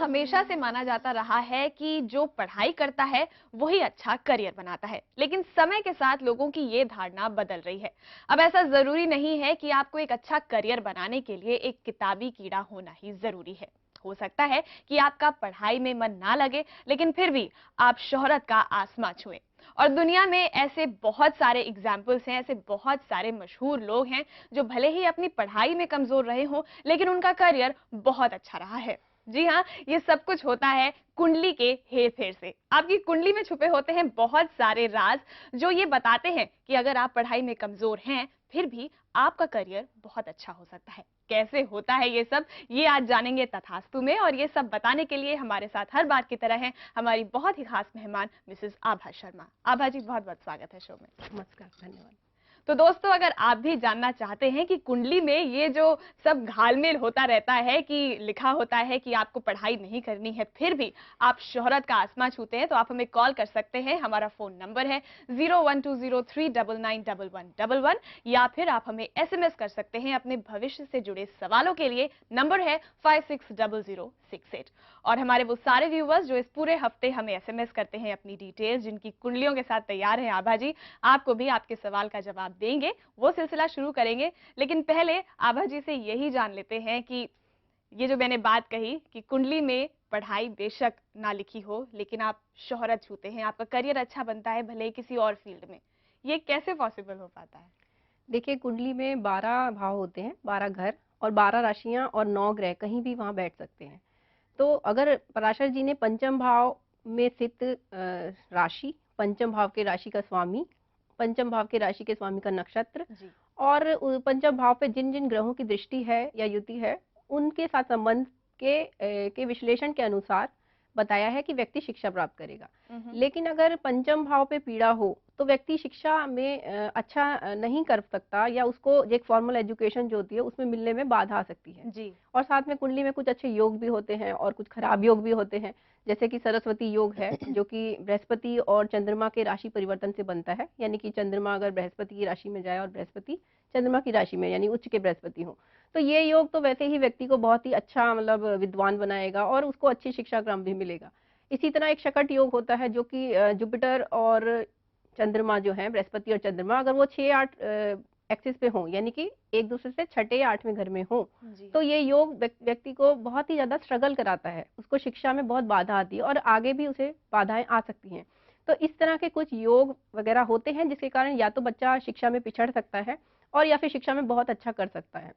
हमेशा से माना जाता रहा है कि जो पढ़ाई करता है वही अच्छा करियर बनाता है, लेकिन समय के साथ लोगों की ये धारणा बदल रही है। अब ऐसा जरूरी नहीं है कि आपको एक अच्छा करियर बनाने के लिए एक किताबी कीड़ा होना ही जरूरी है। हो सकता है कि आपका पढ़ाई में मन ना लगे, लेकिन फिर भी आप शोहरत का आसमां छुएं। और दुनिया में ऐसे बहुत सारे एग्जाम्पल्स हैं, ऐसे बहुत सारे मशहूर लोग हैं जो भले ही अपनी पढ़ाई में कमजोर रहे हों, लेकिन उनका करियर बहुत अच्छा रहा है। जी हाँ, ये सब कुछ होता है कुंडली के हेर फेर से। आपकी कुंडली में छुपे होते हैं बहुत सारे राज जो ये बताते हैं कि अगर आप पढ़ाई में कमजोर हैं, फिर भी आपका करियर बहुत अच्छा हो सकता है। कैसे होता है ये सब, ये आज जानेंगे तथास्तु में। और ये सब बताने के लिए हमारे साथ हर बार की तरह है हमारी बहुत ही खास मेहमान मिसेस आभा शर्मा। आभा जी, बहुत बहुत स्वागत है शो में। नमस्कार, धन्यवाद। तो दोस्तों, अगर आप भी जानना चाहते हैं कि कुंडली में ये जो सब घालमेल होता रहता है कि लिखा होता है कि आपको पढ़ाई नहीं करनी है फिर भी आप शोहरत का आसमां छूते हैं, तो आप हमें कॉल कर सकते हैं। हमारा फोन नंबर है 0120399111, या फिर आप हमें एसएमएस कर सकते हैं अपने भविष्य से जुड़े सवालों के लिए। नंबर है 560068। और हमारे वो सारे व्यूवर्स जो इस पूरे हफ्ते हमें एसएमएस करते हैं अपनी डिटेल्स, जिनकी कुंडलियों के साथ तैयार है आभा जी, आपको भी आपके सवाल का जवाब देंगे, वो सिलसिला शुरू करेंगे। लेकिन पहले आभा जी से यही जान लेते हैं कि ये जो मैंने बात कही कि कुंडली में पढ़ाई बेशक ना लिखी हो, लेकिन आप शोहरत छूते हैं, आपका करियर अच्छा बनता है भले ही किसी और फील्ड में, ये कैसे पॉसिबल हो पाता है? देखिए, कुंडली में 12 भाव होते हैं, 12 घर और 12 राशियां और 9 ग्रह कहीं भी वहां बैठ सकते हैं। तो अगर पराशर जी ने पंचम भाव में स्थित राशि, पंचम भाव के राशि का स्वामी, पंचम भाव के राशि के स्वामी का नक्षत्र जी। और पंचम भाव पे जिन जिन ग्रहों की दृष्टि है या युति है, उनके साथ संबंध के विश्लेषण के अनुसार बताया है कि व्यक्ति शिक्षा प्राप्त करेगा। लेकिन अगर पंचम भाव पे पीड़ा हो तो व्यक्ति शिक्षा में अच्छा नहीं कर सकता, या उसको एक फॉर्मल एजुकेशन जो होती है उसमें मिलने में बाधा आ सकती है। जी। और साथ में कुंडली में कुछ अच्छे योग भी होते हैं और कुछ खराब योग भी होते हैं, जैसे कि सरस्वती योग है जो कि बृहस्पति और चंद्रमा के राशि परिवर्तन से बनता है। यानी कि चंद्रमा अगर बृहस्पति की राशि में जाए और बृहस्पति चंद्रमा की राशि में यानी उच्च के बृहस्पति हो, तो ये योग तो वैसे ही व्यक्ति को बहुत ही अच्छा मतलब विद्वान बनाएगा और उसको अच्छी शिक्षा क्रम भी मिलेगा। इसी तरह एक शकट योग होता है जो कि जुपिटर और चंद्रमा जो है, बृहस्पति और चंद्रमा, अगर वो 6-8 एक्सिस पे हो, यानी कि एक दूसरे से छठे या 8वें घर में हो, तो ये योग व्यक्ति को बहुत ही ज्यादा स्ट्रगल कराता है, उसको शिक्षा में बहुत बाधा आती है और आगे भी उसे बाधाएं आ सकती हैं। तो इस तरह के कुछ योग वगैरह होते हैं जिसके कारण या तो बच्चा शिक्षा में पिछड़ सकता है और या फिर शिक्षा में बहुत अच्छा कर सकता है।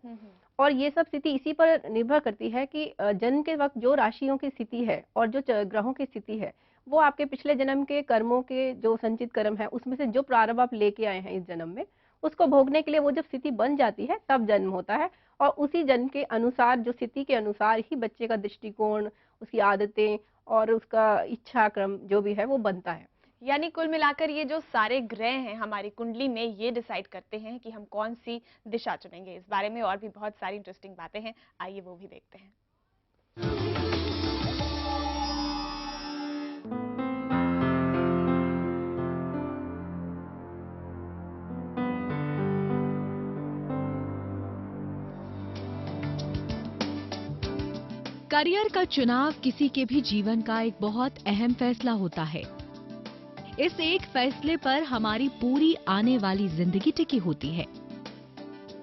और ये सब स्थिति इसी पर निर्भर करती है कि जन्म के वक्त जो राशियों की स्थिति है और जो ग्रहों की स्थिति है, वो आपके पिछले जन्म के कर्मों के जो संचित कर्म है उसमें से जो प्रारब्ध आप लेके आए हैं इस जन्म में, उसको भोगने के लिए वो जब स्थिति बन जाती है तब जन्म होता है। और उसी जन्म के अनुसार, जो स्थिति के अनुसार ही बच्चे का दृष्टिकोण, उसकी आदतें और उसका इच्छा क्रम जो भी है वो बनता है। यानी कुल मिलाकर ये जो सारे ग्रह हैं हमारी कुंडली में, ये डिसाइड करते हैं कि हम कौन सी दिशा चुनेंगे। इस बारे में और भी बहुत सारी इंटरेस्टिंग बातें हैं, आइए वो भी देखते हैं। करियर का चुनाव किसी के भी जीवन का एक बहुत अहम फैसला होता है। इस एक फैसले पर हमारी पूरी आने वाली जिंदगी टिकी होती है।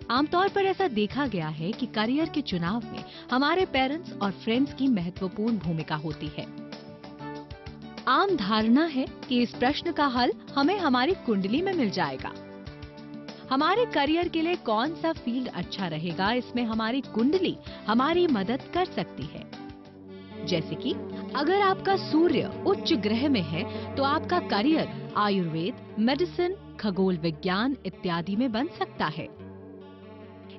आमतौर पर ऐसा देखा गया है कि करियर के चुनाव में हमारे पेरेंट्स और फ्रेंड्स की महत्वपूर्ण भूमिका होती है। आम धारणा है कि इस प्रश्न का हल हमें हमारी कुंडली में मिल जाएगा। हमारे करियर के लिए कौन सा फील्ड अच्छा रहेगा, इसमें हमारी कुंडली हमारी मदद कर सकती है। जैसे कि अगर आपका सूर्य उच्च ग्रह में है तो आपका करियर आयुर्वेद, मेडिसिन, खगोल विज्ञान इत्यादि में बन सकता है।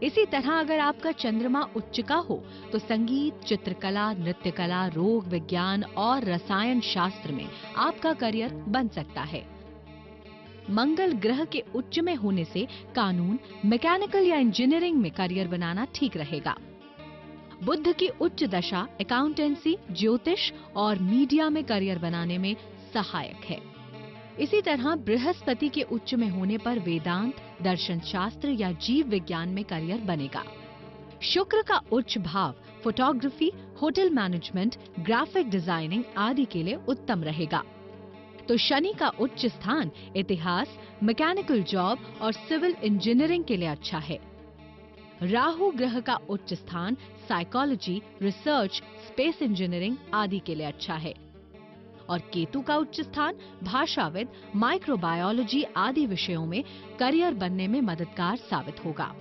इसी तरह अगर आपका चंद्रमा उच्च का हो तो संगीत, चित्रकला, नृत्य कला, रोग विज्ञान और रसायन शास्त्र में आपका करियर बन सकता है। मंगल ग्रह के उच्च में होने से कानून, मैकेनिकल या इंजीनियरिंग में करियर बनाना ठीक रहेगा। बुध की उच्च दशा अकाउंटेंसी, ज्योतिष और मीडिया में करियर बनाने में सहायक है। इसी तरह बृहस्पति के उच्च में होने पर वेदांत, दर्शन शास्त्र या जीव विज्ञान में करियर बनेगा। शुक्र का उच्च भाव photography, hotel management, graphic designing आदि के लिए उत्तम रहेगा। तो शनि का उच्च स्थान इतिहास, मैकेनिकल जॉब और सिविल इंजीनियरिंग के लिए अच्छा है। राहु ग्रह का उच्च स्थान साइकोलॉजी, रिसर्च, स्पेस इंजीनियरिंग आदि के लिए अच्छा है। और केतु का उच्च स्थान भाषाविद, माइक्रोबायोलॉजी आदि विषयों में करियर बनने में मददगार साबित होगा।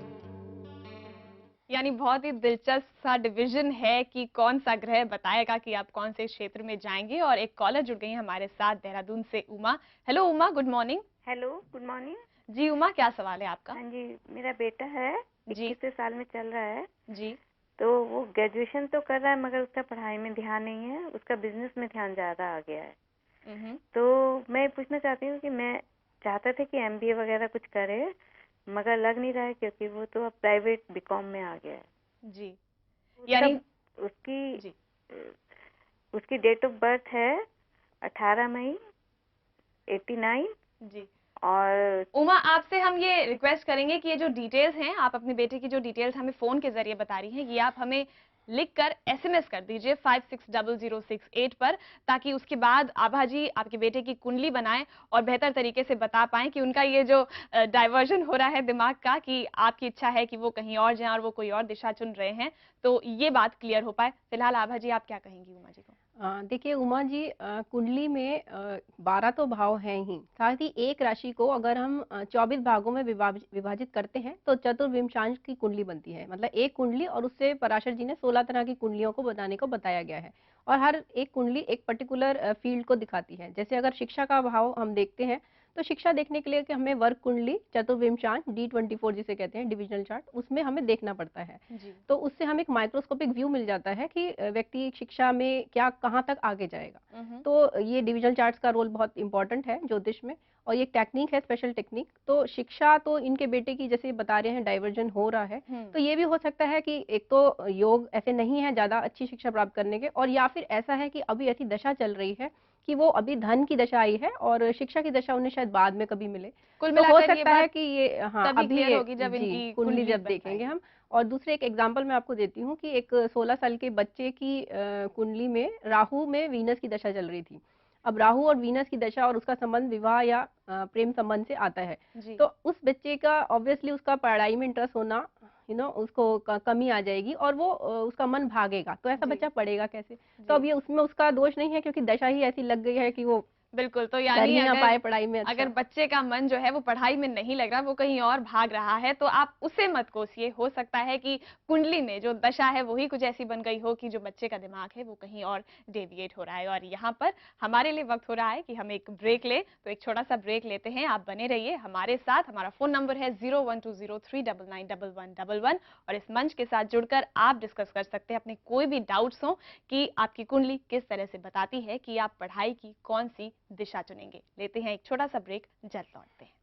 यानी बहुत ही दिलचस्प सा डिवीजन है कि कौन सा ग्रह बताएगा कि आप कौन से क्षेत्र में जाएंगे। और एक कॉलर जुड़ गई है हमारे साथ देहरादून से, Uma. Hello Uma, good morning. Hello, good morning. जी उमा, क्या सवाल है आपका? हाँ जी, मेरा बेटा है, जी 21 साल में चल रहा है। जी। तो वो ग्रेजुएशन तो कर रहा है मगर उसका पढ़ाई में ध्यान नहीं है, उसका बिजनेस में ध्यान ज्यादा आ गया है। तो मैं पूछना चाहती हूँ कि मैं चाहता था कि एमबीए वगैरह कुछ करे, मगर लग नहीं रहा है क्योंकि वो तो अब प्राइवेट बीकॉम में आ गया है। जी। यानी यानी उसकी जी उसकी डेट ऑफ बर्थ है 18 मई 89। जी। और उमा, आपसे हम ये रिक्वेस्ट करेंगे कि ये जो डिटेल्स हैं, आप अपने बेटे की जो डिटेल्स हमें फोन के जरिए बता रही हैं, ये आप हमें लिखकर एसएमएस कर दीजिए 560068 पर, ताकि उसके बाद आभा जी आपके बेटे की कुंडली बनाएं और बेहतर तरीके से बता पाएं कि उनका ये जो डाइवर्जन हो रहा है दिमाग का, कि आपकी इच्छा है कि वो कहीं और जाएं और वो कोई और दिशा चुन रहे हैं, तो ये बात क्लियर हो पाए। फिलहाल आभा जी आप क्या कहेंगी उमा जी को? देखिए उमा जी, कुंडली में 12 तो भाव हैं ही, साथ ही एक राशि को अगर हम 24 भागों में विभाजित करते हैं तो चतुर्विंशांश की कुंडली बनती है। मतलब एक कुंडली, और उससे पराशर जी ने 16 तरह की कुंडलियों को बनाने को बताया गया है। और हर एक कुंडली एक पर्टिकुलर फील्ड को दिखाती है। जैसे अगर शिक्षा का भाव हम देखते हैं तो शिक्षा देखने के लिए कि हमें वर्ग कुंडली चतुर्विंशांश D24 जिसे कहते हैं डिविजनल चार्ट, उसमें हमें देखना पड़ता है। जी तो उससे हमें एक माइक्रोस्कोपिक व्यू मिल जाता है कि व्यक्ति शिक्षा में क्या कहाँ तक आगे जाएगा। तो ये डिविजनल चार्ट्स का रोल बहुत इंपॉर्टेंट है ज्योतिष में, और ये टेक्निक है, स्पेशल टेक्निक। तो शिक्षा तो इनके बेटे की जैसे बता रहे हैं डाइवर्जन हो रहा है, तो ये भी हो सकता है कि एक तो योग ऐसे नहीं है ज्यादा अच्छी शिक्षा प्राप्त करने के, और या फिर ऐसा है कि अभी ऐसी दशा चल रही है कि वो अभी धन की दशा आई है और शिक्षा की दशा उन्हें शायद बाद में कभी मिले। कुल तो हो मिलाकर ये सकता है बात कि ये, हाँ, तभी अभी क्लियर ये होगी जब जी इनकी कुंडली कुंडली जब बन देखेंगे पाएगी। हम। और दूसरे एक एग्जांपल मैं आपको देती हूँ कि एक 16 साल के बच्चे की कुंडली में राहु में वीनस की दशा चल रही थी। अब राहु और वीनस की दशा और उसका संबंध विवाह या प्रेम संबंध से आता है। जी तो उस बच्चे का ऑब्वियसली उसका पढ़ाई में इंटरेस्ट होना, उसको कमी आ जाएगी और वो उसका मन भागेगा। तो ऐसा जी बच्चा पढ़ेगा कैसे? तो जी। अब ये उसमें उसका दोष नहीं है, क्योंकि दशा ही ऐसी लग गई है कि वो बिल्कुल, तो कर यानी ही ना अगर पाए पढ़ाई में अगर अच्छा। बच्चे का मन जो है वो पढ़ाई में नहीं लग रहा, वो कहीं और भाग रहा है, तो आप उसे मत कोसिए। हो सकता है कि कुंडली में जो दशा है वही कुछ ऐसी बन गई हो कि जो बच्चे का दिमाग है वो कहीं और डेविएट हो रहा है। और यहाँ पर हमारे लिए वक्त हो रहा है कि हम एक ब्रेक ले, तो एक छोटा सा ब्रेक लेते हैं। आप बने रहिए हमारे साथ। हमारा फोन नंबर है 0120399111, और इस मंच के साथ जुड़कर आप डिस्कस कर सकते हैं अपने कोई भी डाउट्स हो कि आपकी कुंडली किस तरह से बताती है कि आप पढ़ाई की कौन सी दिशा चुनेंगे। लेते हैं एक छोटा सा ब्रेक, जल्द लौटते हैं।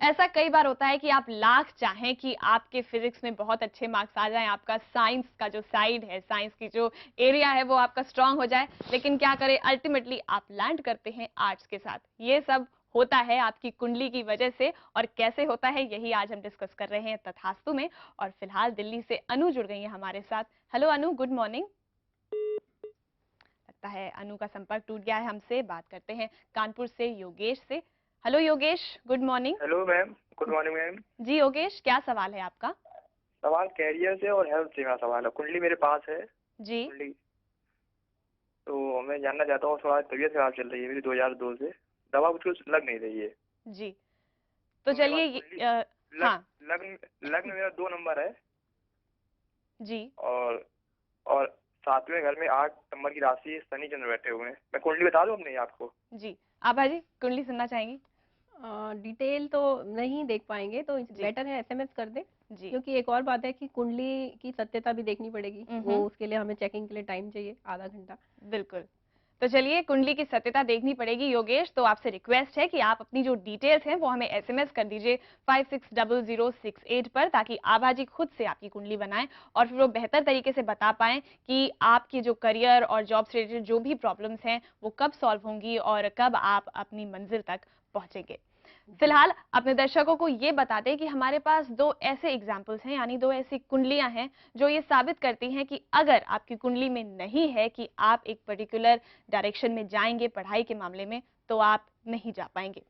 ऐसा कई बार होता है कि आप लाख चाहें कि आपके फिजिक्स में बहुत अच्छे मार्क्स आ जाएं, आपका साइंस का जो साइड है, साइंस की जो एरिया है वो आपका स्ट्रांग हो जाए, लेकिन क्या करें, अल्टीमेटली आप लैंड करते हैं आर्ट्स के साथ। ये सब होता है आपकी कुंडली की वजह से, और कैसे होता है यही आज हम डिस्कस कर रहे हैं तथास्तु में। और फिलहाल दिल्ली से अनु जुड़ गई है हमारे साथ। हेलो अनु, गुड मॉर्निंग। लगता है अनु का संपर्क टूट गया है हमसे। बात करते हैं कानपुर से योगेश से। Hello Yogesh, good morning. Hello ma'am, good morning ma'am. जी योगेश, क्या सवाल है आपका? सवाल कैरियर से और हेल्थ से मेरा सवाल है। कुंडली मेरे पास है जी कुंडली, तो मैं जानना चाहता हूँ, थोड़ा तबीयत खराब चल रही है मेरी 2002 से, दवा कुछ लग नहीं रही है। जी। तो चलिए हाँ लग्न मेरा 2 नंबर है, जी और 7वें घर में 8 नंबर की राशि शनि चंद्र बैठे हुए हैं। मैं कुंडली बता दूं अपने आपको? जी। आभा जी, कुंडली सुनना चाहेंगी? डिटेल तो नहीं देख पाएंगे, तो बेटर है एसएमएस कर दे। जी क्योंकि एक और बात है कि कुंडली की सत्यता भी देखनी पड़ेगी, वो उसके लिए हमें चेकिंग के लिए टाइम चाहिए, आधा घंटा। बिल्कुल। तो चलिए, कुंडली की सत्यता देखनी पड़ेगी योगेश, तो आपसे रिक्वेस्ट है कि आप अपनी जो डिटेल्स हैं वो हमें एसएमएस कर दीजिए 560068 पर, ताकि आभा जी खुद से आपकी कुंडली बनाएं और फिर वो बेहतर तरीके से बता पाएं कि आपकी जो करियर और जॉब से रिलेटेड जो भी प्रॉब्लम्स हैं वो कब सॉल्व होंगी और कब आप अपनी मंजिल तक पहुंचेंगे। फिलहाल अपने दर्शकों को ये बता दें कि हमारे पास 2 ऐसे एग्जाम्पल्स हैं, यानी 2 ऐसी कुंडलियां हैं जो ये साबित करती हैं कि अगर आपकी कुंडली में नहीं है कि आप एक पर्टिकुलर डायरेक्शन में जाएंगे पढ़ाई के मामले में, तो आप नहीं जा पाएंगे।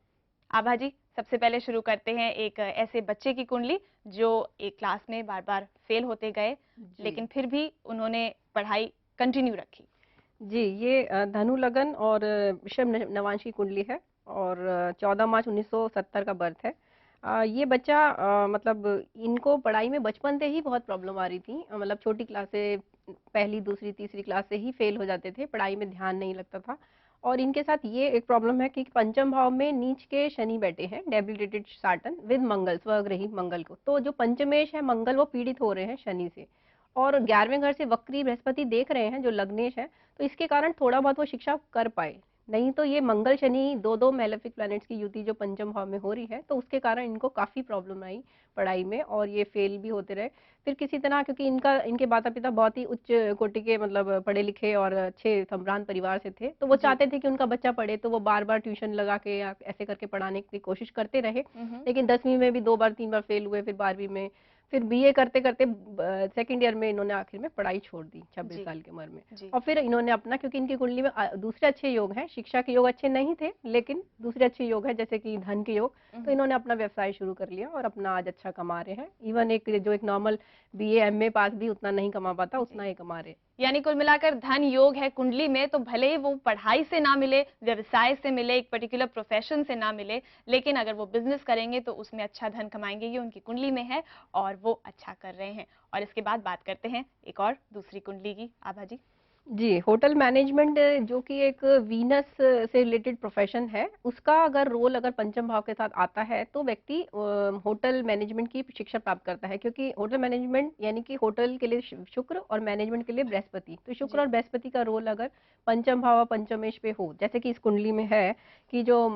आभा जी, सबसे पहले शुरू करते हैं एक ऐसे बच्चे की कुंडली जो एक क्लास में बार बार फेल होते गए, लेकिन फिर भी उन्होंने पढ़ाई कंटिन्यू रखी। जी, ये धनु लगन और वृषभ नवांश की कुंडली है और 14 मार्च 1970 का बर्थ है। ये बच्चा मतलब इनको पढ़ाई में बचपन से ही बहुत प्रॉब्लम आ रही थी। मतलब छोटी क्लास से, पहली, दूसरी, तीसरी क्लास से ही फेल हो जाते थे, पढ़ाई में ध्यान नहीं लगता था। और इनके साथ ये एक प्रॉब्लम है कि पंचम भाव में नीच के शनि बैठे हैं, डेबिलिटेटेड साटन विद मंगल, स्वग्रही मंगल को। तो जो पंचमेश है मंगल, वो पीड़ित हो रहे हैं शनि से, और 11वें घर से वक्री बृहस्पति देख रहे हैं जो लग्नेश है, तो इसके कारण थोड़ा बहुत वो शिक्षा कर पाए। नहीं तो ये मंगल शनि दो मैलेफिक प्लैनेट्स की युति जो पंचम भाव में हो रही है, तो उसके कारण इनको काफी प्रॉब्लम आई पढ़ाई में और ये फेल भी होते रहे। फिर किसी तरह, क्योंकि इनके माता पिता बहुत ही उच्च कोटि के मतलब पढ़े लिखे और अच्छे सम्भ्रांत परिवार से थे, तो वो चाहते थे कि उनका बच्चा पढ़े, तो वो बार बार ट्यूशन लगा के या ऐसे करके पढ़ाने की कोशिश करते रहे। लेकिन 10वीं में भी 2 बार 3 बार फेल हुए, फिर 12वीं में, फिर बीए करते करते सेकंड ईयर में इन्होंने आखिर में पढ़ाई छोड़ दी 26 साल की उम्र में। और फिर इन्होंने अपना, क्योंकि इनकी कुंडली में दूसरे अच्छे योग हैं, शिक्षा के योग अच्छे नहीं थे लेकिन दूसरे अच्छे योग है जैसे कि धन के योग, तो इन्होंने अपना व्यवसाय शुरू कर लिया और अपना आज अच्छा कमा रहे हैं। इवन एक नॉर्मल बीए एमए पास भी उतना नहीं कमा पाता, उतना ही कमा रहे। यानी कुल मिलाकर धन योग है कुंडली में, तो भले ही वो पढ़ाई से ना मिले, व्यवसाय से मिले, एक पर्टिकुलर प्रोफेशन से ना मिले, लेकिन अगर वो बिजनेस करेंगे तो उसमें अच्छा धन कमाएंगे, ये उनकी कुंडली में है और वो अच्छा कर रहे हैं। और इसके बाद बात करते हैं एक और दूसरी कुंडली की। आभा जी। जी, होटल मैनेजमेंट जो कि एक वीनस से रिलेटेड प्रोफेशन है, उसका अगर रोल अगर पंचम भाव के साथ आता है तो व्यक्ति होटल मैनेजमेंट की शिक्षा प्राप्त करता है, क्योंकि होटल मैनेजमेंट यानी कि होटल के लिए शुक्र और मैनेजमेंट के लिए बृहस्पति, तो शुक्र और बृहस्पति का रोल अगर पंचम भाव पंचमेश पे हो, जैसे कि इस कुंडली में है कि जो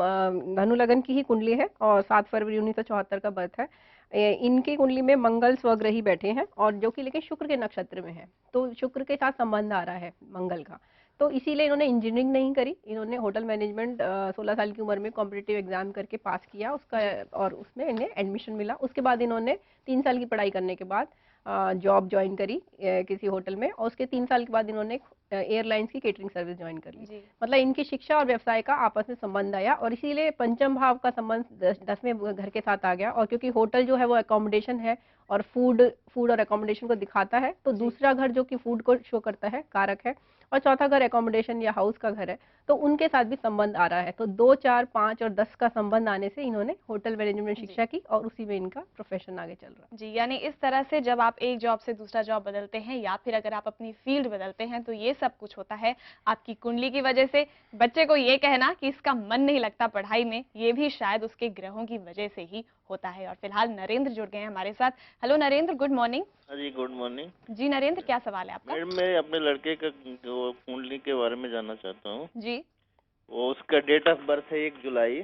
धनु लगन की ही कुंडली है और 7 फरवरी 1974 का बर्थ है। इनकी कुंडली में मंगल स्वग्रही बैठे हैं और जो कि लेकिन शुक्र के नक्षत्र में है, तो शुक्र के साथ संबंध आ रहा है मंगल का, तो इसीलिए इन्होंने इंजीनियरिंग नहीं करी, इन्होंने होटल मैनेजमेंट 16 साल की उम्र में कॉम्पिटिटिव एग्जाम करके पास किया उसका, और उसमें इन्हें एडमिशन मिला। उसके बाद इन्होंने 3 साल की पढ़ाई करने के बाद जॉब ज्वाइन करी किसी होटल में, और उसके 3 साल के बाद इन्होंने एयरलाइंस की केटरिंग सर्विस ज्वाइन कर ली। मतलब इनकी शिक्षा और व्यवसाय का आपस में संबंध आया, और इसीलिए पंचम भाव का संबंध 10वें घर के साथ आ गया। और क्योंकि होटल जो है वो अकोमोडेशन है और फूड और अकोमोडेशन को दिखाता है, तो दूसरा घर जो कि फूड को शो करता है, कारक है, और चौथा घर अकोमोडेशन या हाउस का घर है, तो उनके साथ भी संबंध आ रहा है। तो 2, 4, 5 और 10 का संबंध आने से इन्होंने होटल मैनेजमेंट शिक्षा की और उसी में इनका प्रोफेशन आगे चल रहा है। जी, यानी इस तरह से जब आप एक जॉब से दूसरा जॉब बदलते हैं या फिर अगर आप अपनी फील्ड बदलते हैं, तो ये सब कुछ होता है आपकी कुंडली की वजह से। बच्चे को ये कहना कि इसका मन नहीं लगता पढ़ाई में, ये भी शायद उसके ग्रहों की वजह से ही होता है। और फिलहाल नरेंद्र जुड़ गए हैं हमारे साथ। Hello Narendra, good morning. जी गुड मॉर्निंग जी नरेंद्र, क्या सवाल है आपका? मैडम, मैं अपने लड़के का कुंडली के बारे में जानना चाहता हूँ। जी, वो उसका डेट ऑफ बर्थ है 1 जुलाई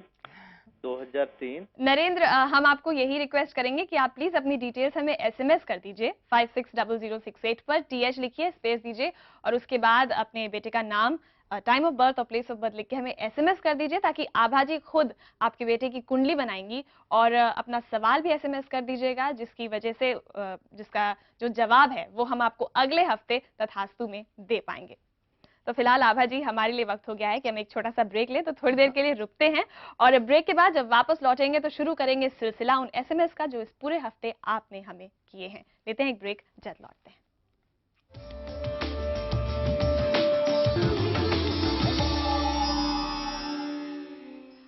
2003। नरेंद्र, हम आपको यही रिक्वेस्ट करेंगे कि आप प्लीज अपनी डिटेल्स हमें एसएमएस कर दीजिए 560068 पर, टीएच लिखिए, स्पेस दीजिए और उसके बाद अपने बेटे का नाम, टाइम ऑफ बर्थ और प्लेस ऑफ बर्थ लिख के हमें एसएमएस कर दीजिए, ताकि आभा जी खुद आपके बेटे की कुंडली बनाएंगी और अपना सवाल भी एसएमएस कर दीजिएगा, जिसकी वजह से जिसका जो जवाब है वो हम आपको अगले हफ्ते तथास्तु में दे पाएंगे। तो फिलहाल आभा जी, हमारे लिए वक्त हो गया है कि हम एक छोटा सा ब्रेक लें, तो थोड़ी देर के लिए रुकते हैं और ब्रेक के बाद जब वापस लौटेंगे तो शुरू करेंगे सिलसिला उन एसएमएस का जो इस पूरे हफ्ते आपने हमें किए हैं। लेते हैं एक ब्रेक, जल्द लौटते हैं।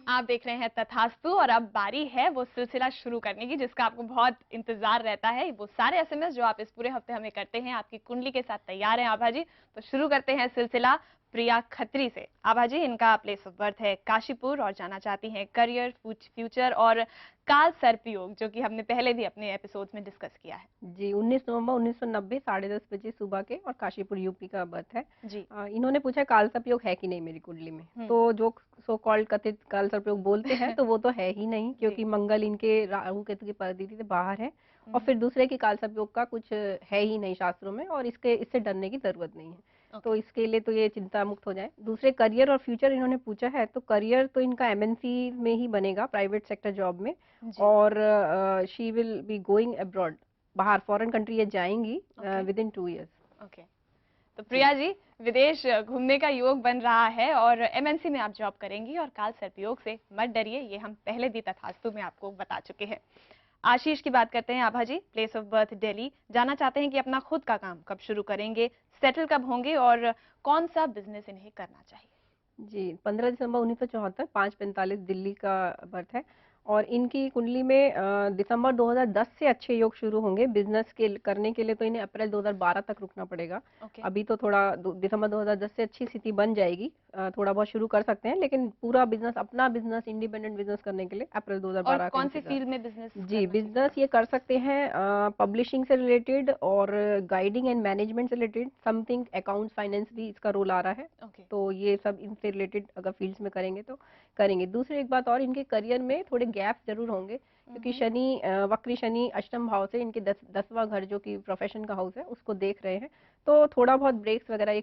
आप देख रहे हैं तथास्तु और अब बारी है वो सिलसिला शुरू करने की जिसका आपको बहुत इंतजार रहता है। वो सारे एसएमएस जो आप इस पूरे हफ्ते हमें करते हैं, आपकी कुंडली के साथ तैयार हैं आभा जी। तो शुरू करते हैं सिलसिला प्रिया खत्री से। आभा जी, इनका प्लेस ऑफ बर्थ है काशीपुर और जाना चाहती हैं करियर, फ्यूचर और काल सर्प योग, जो कि हमने पहले भी अपने एपिसोड्स में डिस्कस किया है। जी, 19 नवंबर 1990 10:30 बजे सुबह के, और काशीपुर यूपी का बर्थ है जी। इन्होंने पूछा काल सर्प योग है कि नहीं मेरी कुंडली में। तो जो सो कॉल्ड कथित काल सर्प योग बोलते हैं तो वो तो है ही नहीं, क्योंकि मंगल इनके राहु केतु की परिधि से बाहर है, और फिर दूसरे की काल सर्प योग का कुछ है ही नहीं शास्त्रों में, और इससे डरने की जरूरत नहीं है। तो इसके लिए तो ये चिंता मुक्त हो जाए। दूसरे करियर और फ्यूचर इन्होंने पूछा है, तो करियर तो इनका एमएनसी में ही बनेगा, प्राइवेट सेक्टर जॉब में, और she will be going abroad, बाहर फॉरेन कंट्री ये जाएंगी विद इन 2 years। ओके, तो प्रिया जी, विदेश घूमने का योग बन रहा है और एमएनसी में आप जॉब करेंगी और काल सर्प योग से मत डरिए, ये हम पहले भी तथास्तु में आपको बता चुके हैं। आशीष की बात करते हैं। आभा जी, प्लेस ऑफ बर्थ दिल्ली, जाना चाहते हैं कि अपना खुद का काम कब शुरू करेंगे, सेटल कब होंगे और कौन सा बिजनेस इन्हें करना चाहिए? जी, 15 दिसंबर 1974, 5:45 दिल्ली का बर्थ है, और इनकी कुंडली में दिसंबर 2010 से अच्छे योग शुरू होंगे। बिजनेस के करने के लिए तो इन्हें अप्रैल 2012 तक रुकना पड़ेगा। अभी तो थोड़ा दिसंबर 2010 से अच्छी स्थिति बन जाएगी, थोड़ा बहुत शुरू कर सकते हैं, लेकिन पूरा बिजनेस, अपना बिजनेस, इंडिपेंडेंट बिजनेस करने के लिए अप्रैल 2012 और कौन सी फील्ड में बिजनेस? जी, बिजनेस ये कर सकते हैं पब्लिशिंग से रिलेटेड और गाइडिंग एंड मैनेजमेंट से रिलेटेड, समथिंग अकाउंट्स, फाइनेंस भी इसका रोल आ रहा है। तो ये सब इनसे रिलेटेड अगर फील्ड्स में करेंगे तो करेंगे। दूसरी एक बात और, इनके करियर में थोड़े गैप जरूर होंगे, क्योंकि शनि, वक्री शनि अष्टम भाव से इनके 10वां घर जो कि प्रोफेशन का हाउस है उसको देख रहे हैं, तो थोड़ा बहुत ब्रेक्स वगैरह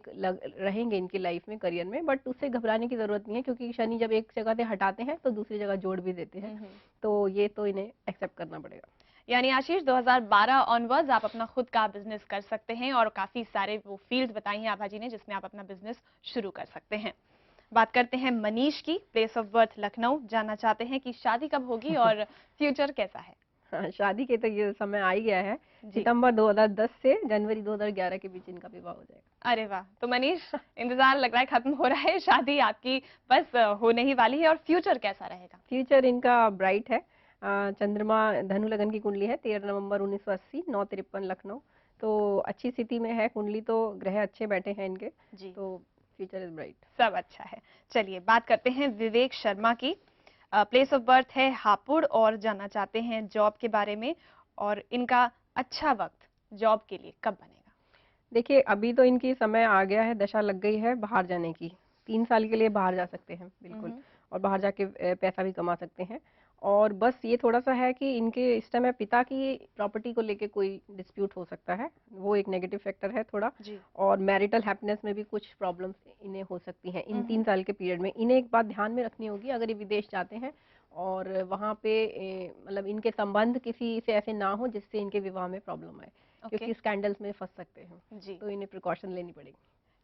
रहेंगे इनकी लाइफ में, करियर में, बट उससे घबराने की जरूरत नहीं है, क्योंकि शनि जब एक जगह से हटाते हैं तो दूसरी जगह जोड़ भी देते हैं, तो ये तो इन्हें एक्सेप्ट करना पड़ेगा। यानी आशीष, 2012 ऑनवर्ड्स आप अपना खुद का बिजनेस कर सकते हैं और काफी सारे वो फील्ड बताई हैं आभा जी ने जिसमें आप अपना बिजनेस शुरू कर सकते हैं। बात करते हैं मनीष की, प्लेस ऑफ बर्थ लखनऊ, जानना चाहते हैं कि शादी कब होगी और फ्यूचर कैसा है? हाँ, शादी के तो ये समय आ ही गया है, सितंबर 2010 से जनवरी 2011 के बीच इनका विवाह हो जाएगा। अरे वाह, तो मनीष, इंतजार लग रहा है खत्म हो रहा है, शादी आपकी बस होने ही वाली है। और फ्यूचर कैसा रहेगा? फ्यूचर इनका ब्राइट है। चंद्रमा धनु लगन की कुंडली है, 13 नवंबर 1980, 9:53 लखनऊ, तो अच्छी स्थिति में है कुंडली, तो ग्रह अच्छे बैठे हैं इनके जी, तो फ्यूचर इज ब्राइट, सब अच्छा है। चलिए बात करते हैं विवेक शर्मा की, प्लेस ऑफ बर्थ है हापुड़ और जानना चाहते हैं जॉब के बारे में और इनका अच्छा वक्त जॉब के लिए कब बनेगा? देखिए, अभी तो इनकी समय आ गया है, दशा लग गई है बाहर जाने की, 3 साल के लिए बाहर जा सकते हैं बिल्कुल, और बाहर जाके पैसा भी कमा सकते हैं। और बस ये थोड़ा सा है कि इनके इस समय पिता की प्रॉपर्टी को लेके कोई डिस्प्यूट हो सकता है, वो एक नेगेटिव फैक्टर है थोड़ा, और मैरिटल हैप्पीनेस में भी कुछ प्रॉब्लम्स इन्हें हो सकती हैं इन 3 साल के पीरियड में। इन्हें एक बात ध्यान में रखनी होगी, अगर ये विदेश जाते हैं और वहाँ पे मतलब इनके संबंध किसी से ऐसे ना हो जिससे इनके विवाह में प्रॉब्लम आए, क्योंकि स्कैंडल्स में फंस सकते हैं, तो इन्हें प्रिकॉशन लेनी पड़ेगी।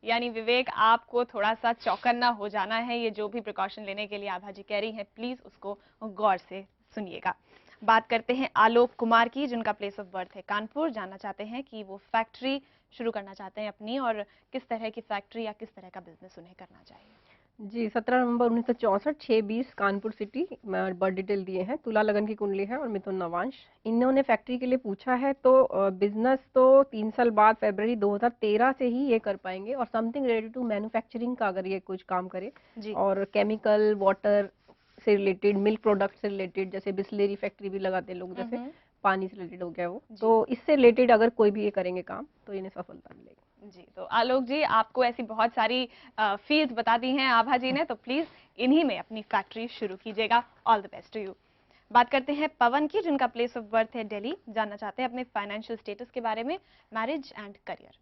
यानी विवेक, आपको थोड़ा सा चौकन्ना हो जाना है, ये जो भी प्रिकॉशन लेने के लिए आभा जी कह रही हैं, प्लीज उसको गौर से सुनिएगा। बात करते हैं आलोक कुमार की, जिनका प्लेस ऑफ बर्थ है कानपुर, जानना चाहते हैं कि वो फैक्ट्री शुरू करना चाहते हैं अपनी और किस तरह की फैक्ट्री या किस तरह का बिजनेस उन्हें करना चाहिए। जी, 17 नवंबर 1964, 6:20 कानपुर सिटी, बर्थ डिटेल दिए हैं, तुला लगन की कुंडली है और मिथुन नवांश। इन्होंने फैक्ट्री के लिए पूछा है, तो बिजनेस तो 3 साल बाद फरवरी 2013 से ही ये कर पाएंगे, और समथिंग रिलेटेड टू मैन्युफैक्चरिंग का अगर ये कुछ काम करे, और केमिकल, वाटर से रिलेटेड, मिल्क प्रोडक्ट से रिलेटेड, जैसे बिस्लेरी फैक्ट्री भी लगाते हैं लोग, जैसे पानी से रिलेटेड हो गया वो, तो इससे रिलेटेड अगर कोई भी ये करेंगे काम तो इन्हें सफलता मिलेगी। जी, तो आलोक जी, आपको ऐसी बहुत सारी फील्ड्स बता दी हैं आभा जी ने, तो प्लीज इन्हीं में अपनी फैक्ट्री शुरू कीजिएगा। All the best to you. बात करते हैं पवन की, जिनका प्लेस ऑफ बर्थ है दिल्ली, जानना चाहते हैं अपने फाइनेंशियल स्टेटस के बारे में, मैरिज एंड करियर।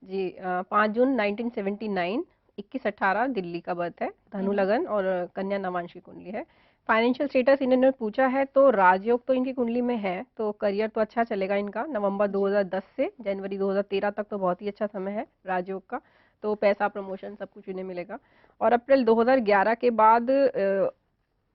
जी, 5 जून 1979, 21:18 दिल्ली का बर्थ है, धनु लगन और कन्या नवांश की कुंडली है। फाइनेंशियल स्टेटस इन्होंने पूछा है, तो राजयोग तो इनकी कुंडली में है, तो करियर तो अच्छा चलेगा इनका, नवंबर 2010 से जनवरी 2013 तक तो बहुत ही अच्छा समय है राजयोग का, तो पैसा, प्रमोशन सब कुछ इन्हें मिलेगा। और अप्रैल 2011 के बाद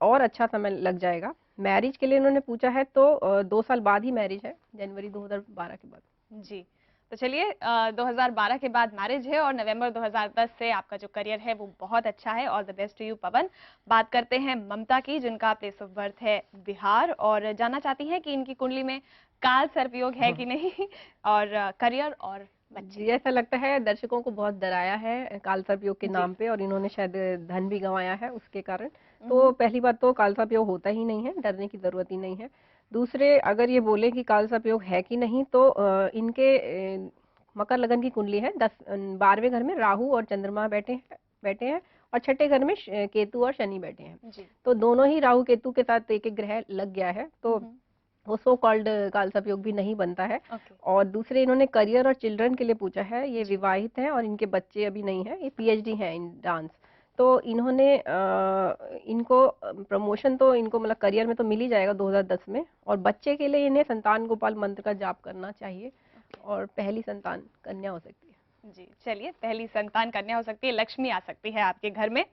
और अच्छा समय लग जाएगा। मैरिज के लिए इन्होंने पूछा है, तो 2 साल बाद ही मैरिज है, जनवरी 2012 के बाद। जी, तो चलिए 2012 के बाद मैरिज है और नवंबर 2010 से आपका जो करियर है वो बहुत अच्छा है। All the best to you Pavan. बात करते हैं ममता की, जिनका प्लेस ऑफ बर्थ है बिहार और जानना चाहती हैं कि इनकी कुंडली में काल सर्प योग है कि नहीं और करियर और बच्चे। जी, ऐसा लगता है दर्शकों को बहुत डराया है काल सर्प योग के नाम पे, और इन्होंने शायद धन भी गंवाया है उसके कारण। तो पहली बात तो काल सर्प योग होता ही नहीं है, डरने की जरूरत ही नहीं है। दूसरे, अगर ये बोले कि काल सर्प योग है कि नहीं, तो इनके मकर लगन की कुंडली है, 12वें घर में राहु और चंद्रमा बैठे हैं और छठे घर में केतु और शनि बैठे हैं, तो दोनों ही राहु केतु के साथ एक एक ग्रह लग गया है, तो वो सो कॉल्ड कालसर्प योग भी नहीं बनता है। ओके। और दूसरे इन्होंने करियर और चिल्ड्रन के लिए पूछा है। ये जी। विवाहित हैं और इनके बच्चे अभी नहीं हैं। ये पीएचडी हैं इन डांस। तो इन्होंने इनको प्रमोशन तो इनको मतलब करियर में तो मिल ही जाएगा 2010 में। और बच्चे के लिए इन्हें संतान गोपाल मंत्र का जाप करना चाहिए और पहली संतान कन्या हो सकती है। जी, चलिए, पहली संतान कन्या हो सकती है, लक्ष्मी आ सकती है आपके घर में।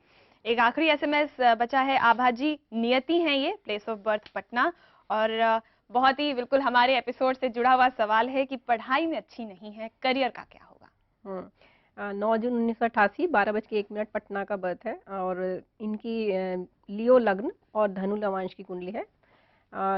एक आखिरी एसएमएस बचा है, आभाजी नियति हैं ये, प्लेस ऑफ बर्थ पटना, और बहुत ही बिल्कुल हमारे एपिसोड से जुड़ा हुआ सवाल है कि पढ़ाई में अच्छी नहीं है, करियर का क्या होगा? 9 जून 1988 12:01 पटना का बर्थ है। और इनकी लियो लग्न और धनु लवांश की कुंडली है।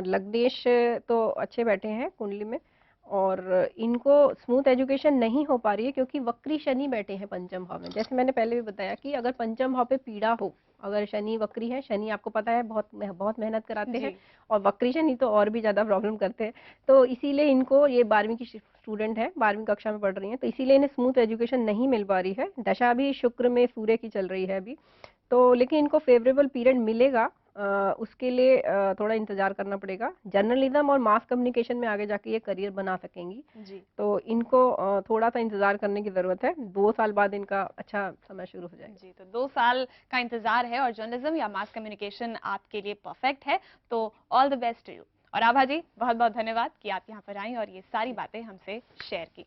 लग्नेश तो अच्छे बैठे हैं कुंडली में। और इनको स्मूथ एजुकेशन नहीं हो पा रही है क्योंकि वक्री शनि बैठे हैं पंचम भाव में। जैसे मैंने पहले भी बताया कि अगर पंचम भाव पे पीड़ा हो, अगर शनि वक्री है, शनि आपको पता है बहुत मेहनत कराते हैं, और वक्री शनि तो और भी ज्यादा प्रॉब्लम करते हैं। तो इसीलिए इनको, ये 12वीं की स्टूडेंट है, 12वीं कक्षा में पढ़ रही हैं, तो इसीलिए इन्हें स्मूथ एजुकेशन नहीं मिल पा रही है। दशा भी शुक्र में सूर्य की चल रही है अभी तो, लेकिन इनको फेवरेबल पीरियड मिलेगा। उसके लिए थोड़ा इंतजार करना पड़ेगा। जर्नलिज्म और मास कम्युनिकेशन में आगे जाके ये करियर बना सकेंगी जी। तो इनको थोड़ा सा इंतजार करने की जरूरत है। 2 साल बाद इनका अच्छा समय शुरू हो जाएगा। जी, तो 2 साल का इंतजार है और जर्नलिज्म या मास कम्युनिकेशन आपके लिए परफेक्ट है, तो all the best to you. और आभा जी, बहुत बहुत धन्यवाद कि आप यहाँ पर आई और ये सारी बातें हमसे शेयर की।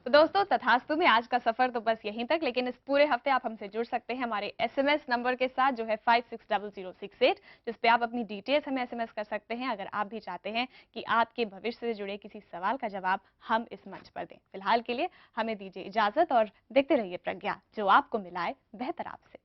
तो दोस्तों, तथास्तु में आज का सफर तो बस यहीं तक, लेकिन इस पूरे हफ्ते आप हमसे जुड़ सकते हैं हमारे एसएमएस नंबर के साथ जो है 560068, जिस पे आप अपनी डिटेल्स हमें एसएमएस कर सकते हैं अगर आप भी चाहते हैं कि आपके भविष्य से जुड़े किसी सवाल का जवाब हम इस मंच पर दें। फिलहाल के लिए हमें दीजिए इजाजत और देखते रहिए प्रज्ञा, जो आपको मिलाए बेहतर आपसे।